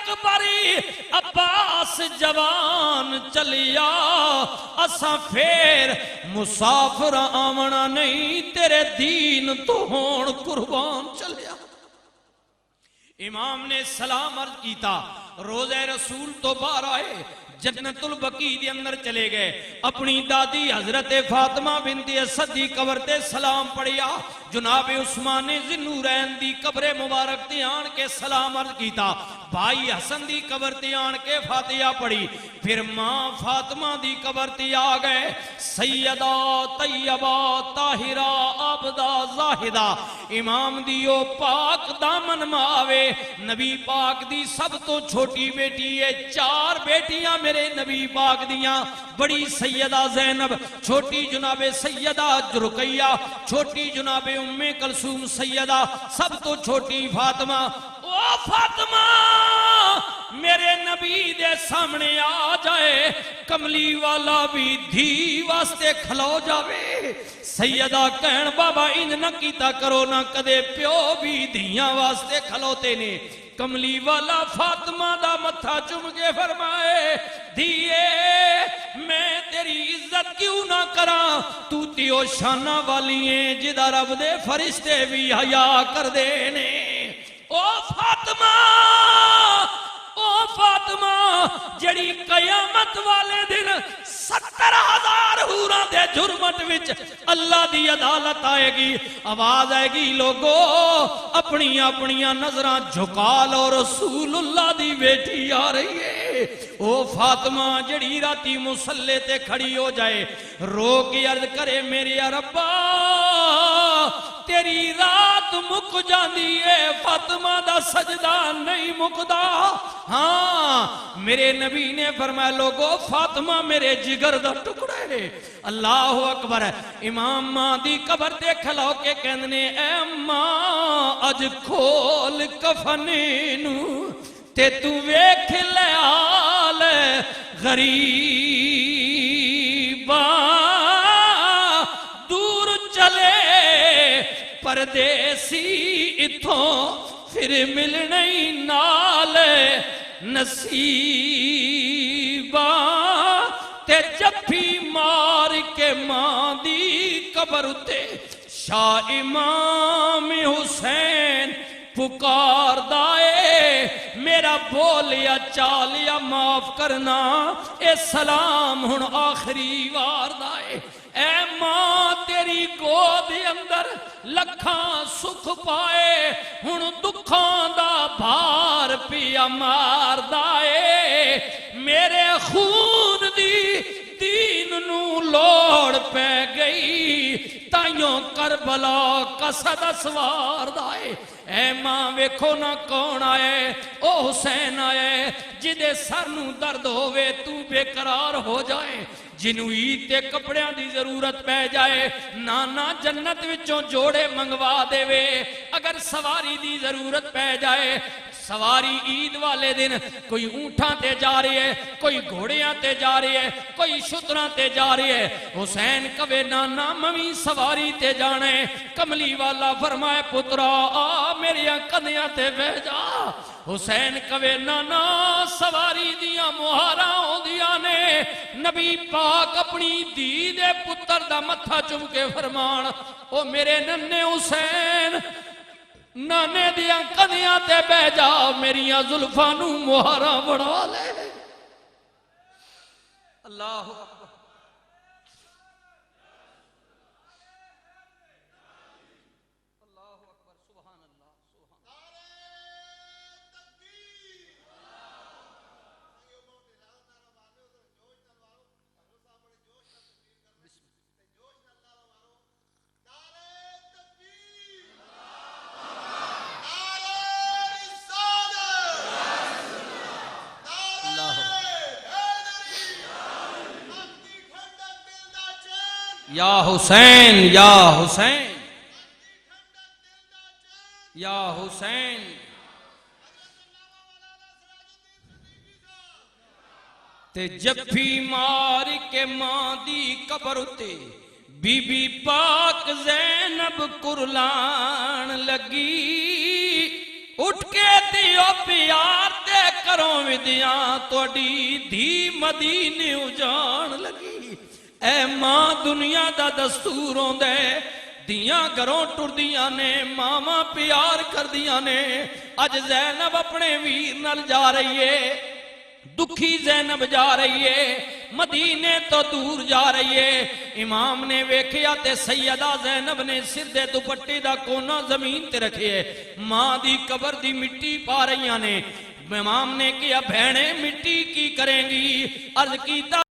اکبری عباس جوان چلیا اساں پھر مسافر آمنا نہیں تیرے دین تو ہون قربان چلیا امام نے سلام عرض کیتا روزہ رسول تو باہر آئے جنت البقیع دے اندر چلے گئے اپنی دادی حضرت فاطمہ بنت اسد دی قبر تے سلام پڑھیا جناب عثمان ذی النورین دی قبر مبارک تے آن کے سلام عرض کیتا بھائی حسن دی قبر تے آن کے فاتحہ پڑھی پھر ماں فاطمہ دی قبر تے آ گئے سیدہ طیبہ طاہرہ عابدہ زاہدہ امام دیو پاک دامن ماوے نبی پاک دی سب تو چھوٹی بیٹی ہے 4 بیٹیاں میرے نبی پاک دیاں بڑی سیدہ زینب چھوٹی جناب سیدہ رقیہ چھوٹی جناب ام کلثوم سیدہ سب تو چھوٹی فاطمہ او فاطمہ میرے نبی دے سامنے آ جائے کملی والا بھی دھی واسطے کھلو جاوے سیدہ کہن بابا انج نہ کیتا کرو نہ کدے پیو بھی دھیاں واسطے کھلوتے نے کملی والا فاطمہ دا متھا چم کے فرمائے دھیے میں تیری عزت کیوں نہ کراں تو تیو شانہ والی ہیں جدہ رب دے فرشتے بھی حیا کر دینے او فاطمہ جڑی قیامت والے دن 70,000 حوراں دے جرمت وچ اللہ دی عدالت آئے گی آواز آئے گی لوگو اپنی اپنی نظراں جھکا لو رسول اللہ دی بیٹی آ رہی ہے او فاطمہ جڑی راتی مصلے تے کھڑی ہو جائے رو کے عرض کرے میرے ربا تیری رات مک جاندی ہے فاطمہ دا سجدہ نہیں مکدا ہاں میرے نبی نے فرمایا لوگو فاطمہ میرے جگر دا ٹکڑا ہے اللہ اکبر امام ماں دی قبر تے کھلو کے کہندنے اے ماں اج کھول کفنے نو تے تو ویکھ لے آل غریباں دور چلے پردیسی اتھوں پھر ملنے نال نصیباں تے جفی مار کے ماں دی قبر تے شاہ امام حسین پکار دائے میرا بولیا چالیا معاف کرنا اے سلام ہن آخری وار دائے اے ماں تیری گود اندر لکھاں سکھ پائے ہن دکھاں دا بھار پیا مار دائے میرے خون دی دین نو لوڑ پہ گئی تائیوں کربلا قصد اسوار دائے اے ماں ویکھو نہ کون آئے او حسین آئے جدے سر نو درد ہوئے تو بے قرار ہو جائے جنہوں عید تے کپڑیاں دی ضرورت پہ جائے نانا جنت وچوں جوڑے منگوا دے وے اگر سواری دی ضرورت پہ جائے سواری عید والے دن کوئی اونٹاں تے جا رہی ہے کوئی گھوڑیاں تے جا رہی ہے کوئی شتراں تے جا رہی ہے حسین کہے نانا ممی سواری تے جانے کملی والا فرمائے پترا آ میری کندیاں تے بہ جا حسین کہے نانا سواری دیاں مہاراں ہوندیاں نے نبی پاک اپنی دھی دے پتر دا متھا چم کے فرمان او میرے ننے حسین نانے دیاں کندیاں تے بہ جا میریاں زلفاں نو مہاراں بڑھا لے اللہ اکبر یا حسین یا حسین یا حسین تے جفی مار کے ماں دی قبر تے بی بی پاک زینب کرلان لگی اٹھ کے دیو پیار تے کرو ودیاں توڑی دھی مدینے جان لگی اے ماں دنیا دا دستور ہوندے دیاں گھروں ٹر دیاں نے ماما پیار کر دیاں نے اج زینب اپنے ویر نال جا رہی ہے دکھی زینب جا رہی ہے مدینے تو دور جا رہی ہے امام نے ویکھیا تے سیدہ زینب نے سر دے دوپٹے دا کونا زمین تے رکھے ہے ماں دی قبر دی مٹی پا رہیاں نے امام نے کیا بہنے مٹی کی کریں گی عرض کیتا